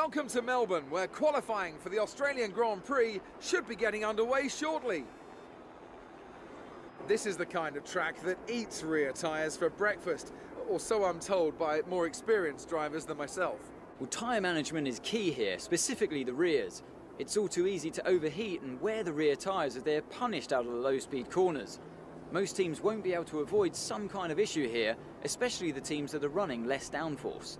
Welcome to Melbourne, where qualifying for the Australian Grand Prix should be getting underway shortly. This is the kind of track that eats rear tyres for breakfast, or so I'm told by more experienced drivers than myself. Well, tyre management is key here, specifically the rears. It's all too easy to overheat and wear the rear tyres as they're punished out of the low-speed corners. Most teams won't be able to avoid some kind of issue here, especially the teams that are running less downforce.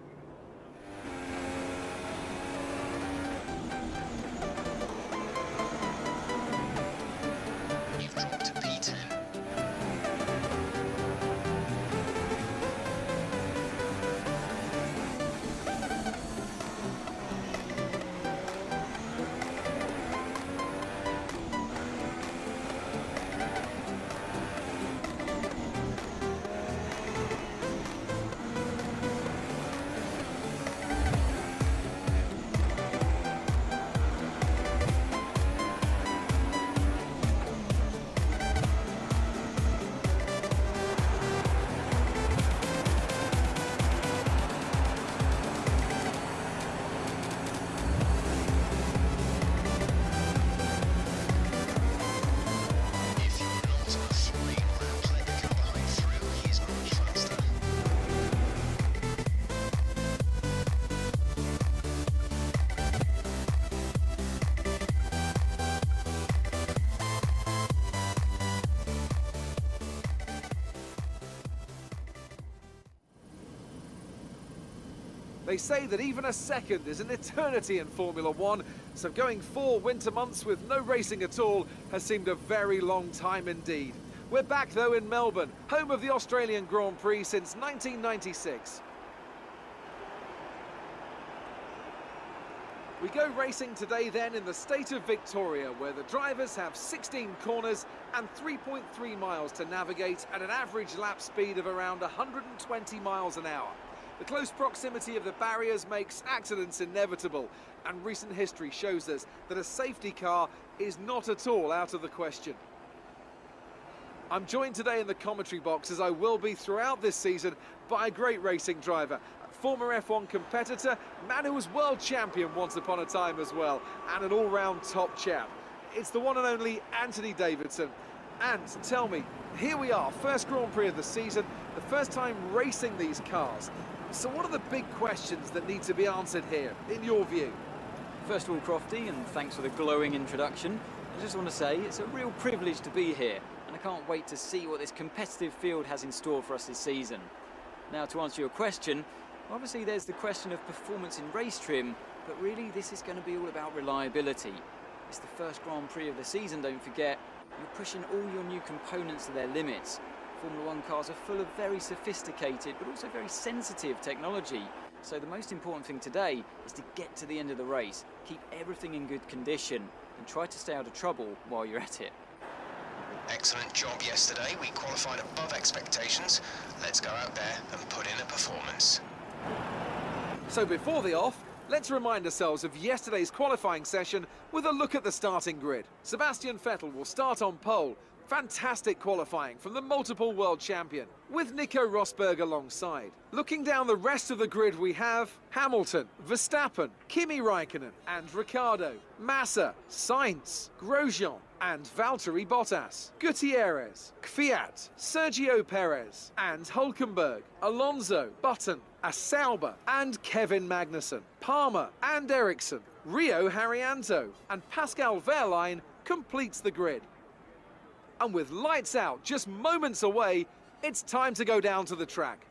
They say that even a second is an eternity in Formula One, so going 4 winter months with no racing at all has seemed a very long time indeed. We're back though in Melbourne, home of the Australian Grand Prix since 1996. We go racing today then in the state of Victoria, where the drivers have 16 corners and 3.3 miles to navigate at an average lap speed of around 120 miles an hour. The close proximity of the barriers makes accidents inevitable, and recent history shows us that a safety car is not at all out of the question. I'm joined today in the commentary box, as I will be throughout this season, by a great racing driver, a former F1 competitor, a man who was world champion once upon a time as well, and an all-round top chap. It's the one and only Anthony Davidson. And tell me, here we are, first Grand Prix of the season, the first time racing these cars. So what are the big questions that need to be answered here, in your view? First of all, Crofty, and thanks for the glowing introduction, I just want to say it's a real privilege to be here, and I can't wait to see what this competitive field has in store for us this season. Now, to answer your question, obviously there's the question of performance in race trim, but really this is going to be all about reliability. It's the first Grand Prix of the season, don't forget. You're pushing all your new components to their limits. Formula One cars are full of very sophisticated but also very sensitive technology. So the most important thing today is to get to the end of the race, keep everything in good condition and try to stay out of trouble while you're at it. Excellent job yesterday. We qualified above expectations. Let's go out there and put in a performance. So before the off, let's remind ourselves of yesterday's qualifying session with a look at the starting grid. Sebastian Vettel will start on pole. Fantastic qualifying from the multiple world champion, with Nico Rosberg alongside. Looking down the rest of the grid, we have Hamilton, Verstappen, Kimi Raikkonen and Ricciardo, Massa, Sainz, Grosjean and Valtteri Bottas, Gutierrez, Kvyat, Sergio Perez and Hülkenberg, Alonso, Button, Sauber and Kevin Magnussen, Palmer and Ericsson, Rio Haryanto and Pascal Wehrlein completes the grid. And with lights out just moments away, it's time to go down to the track.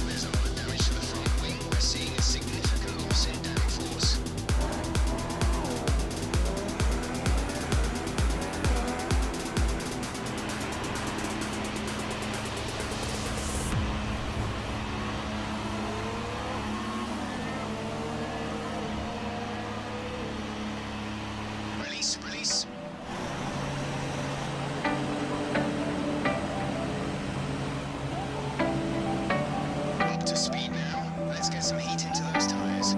There's a lot of damage to the front wing. We're seeing a significant loss in downforce. Release, release. Up to speed now. Let's get some heat into those tyres.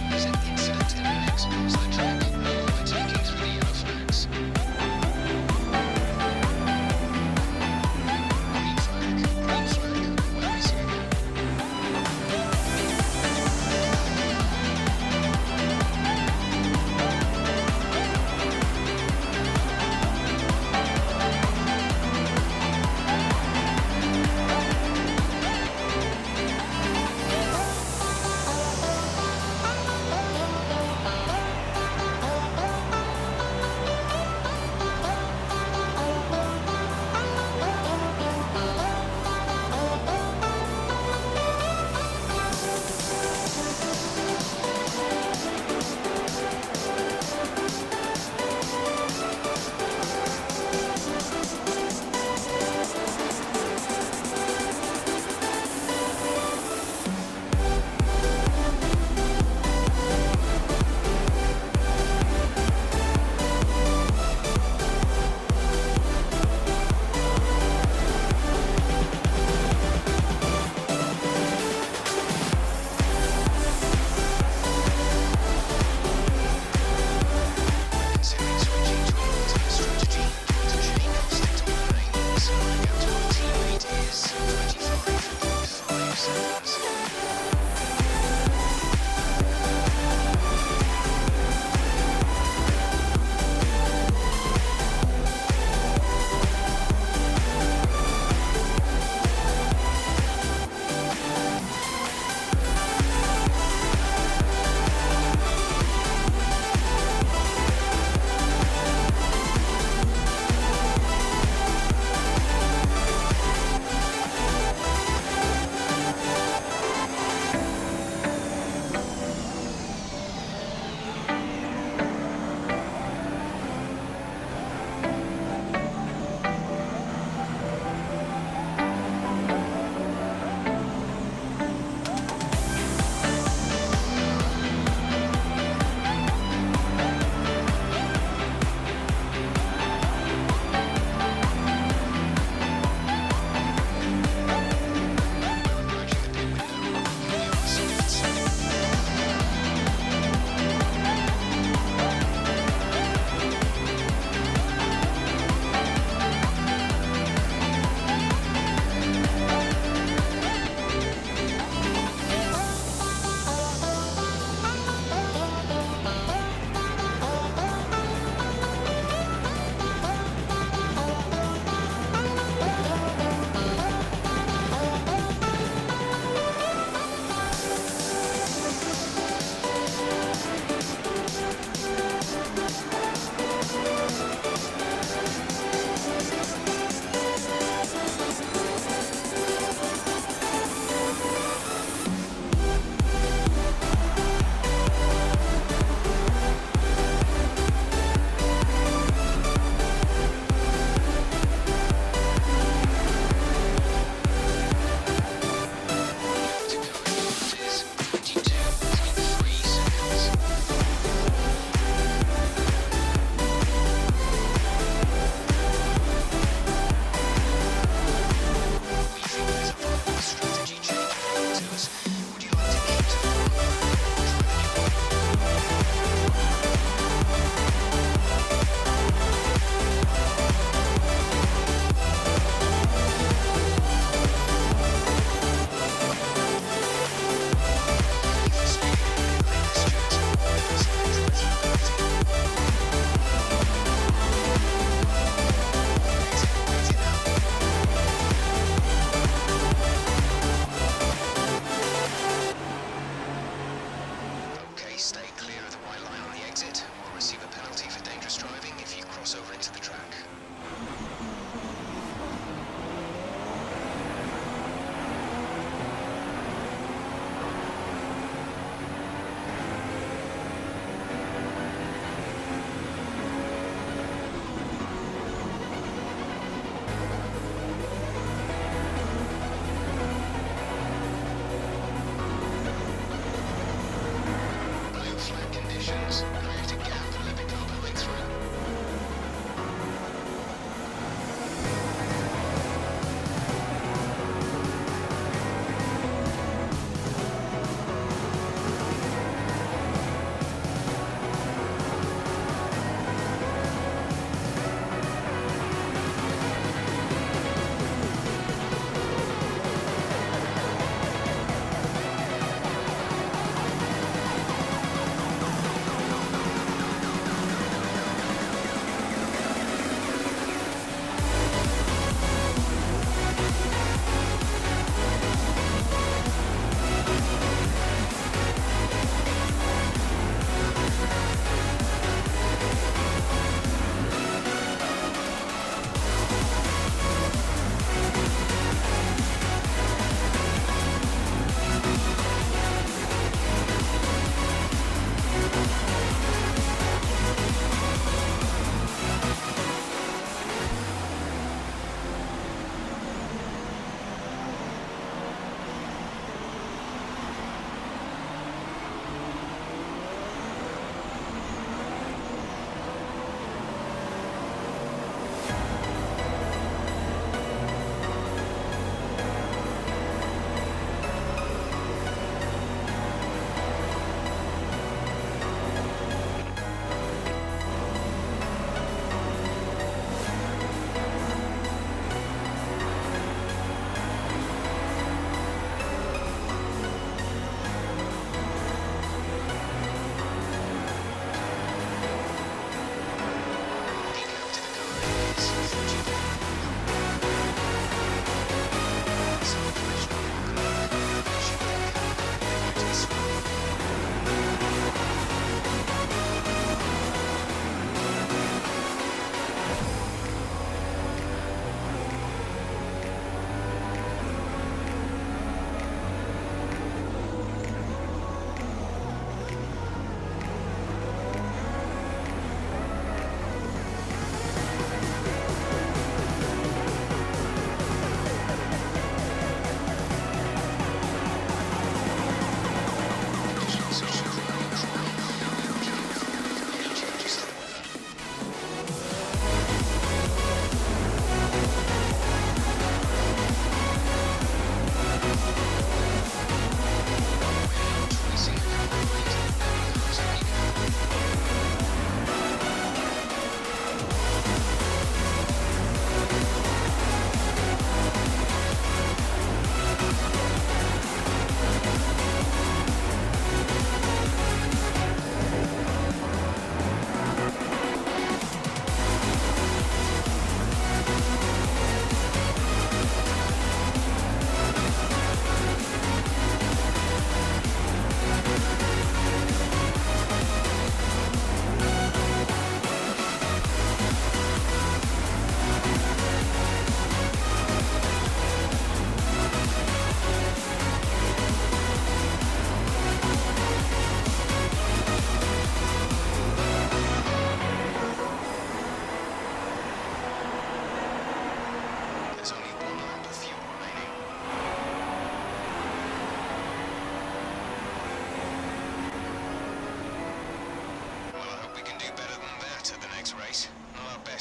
There's an incident in the next part of the track. Overtaking through the yellow flags. Green flag, we're racing again.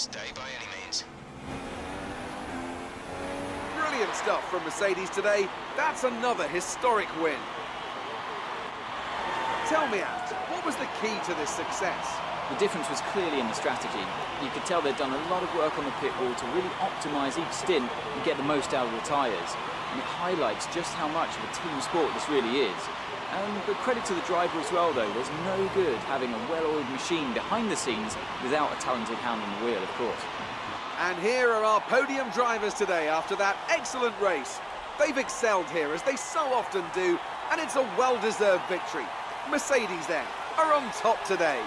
this day by any means. Brilliant stuff from Mercedes today. That's another historic win. Tell me, Ant, what was the key to this success? The difference was clearly in the strategy. You could tell they'd done a lot of work on the pit wall to really optimise each stint and get the most out of the tyres. And it highlights just how much of a team sport this really is. But credit to the driver as well, though. There's no good having a well-oiled machine behind the scenes without a talented hand on the wheel, of course. And here are our podium drivers today after that excellent race. They've excelled here, as they so often do, and it's a well-deserved victory. Mercedes, then, are on top today.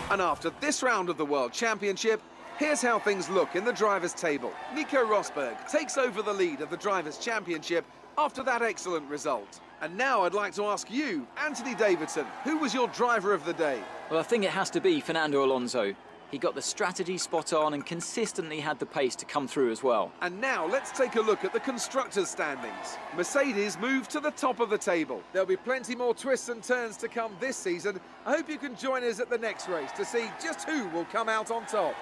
And after this round of the World Championship, here's how things look in the Drivers' Table. Nico Rosberg takes over the lead of the Drivers' Championship after that excellent result. And now I'd like to ask you, Anthony Davidson, who was your driver of the day? Well, I think it has to be Fernando Alonso. He got the strategy spot on and consistently had the pace to come through as well. And now let's take a look at the constructors' standings. Mercedes moved to the top of the table. There'll be plenty more twists and turns to come this season. I hope you can join us at the next race to see just who will come out on top.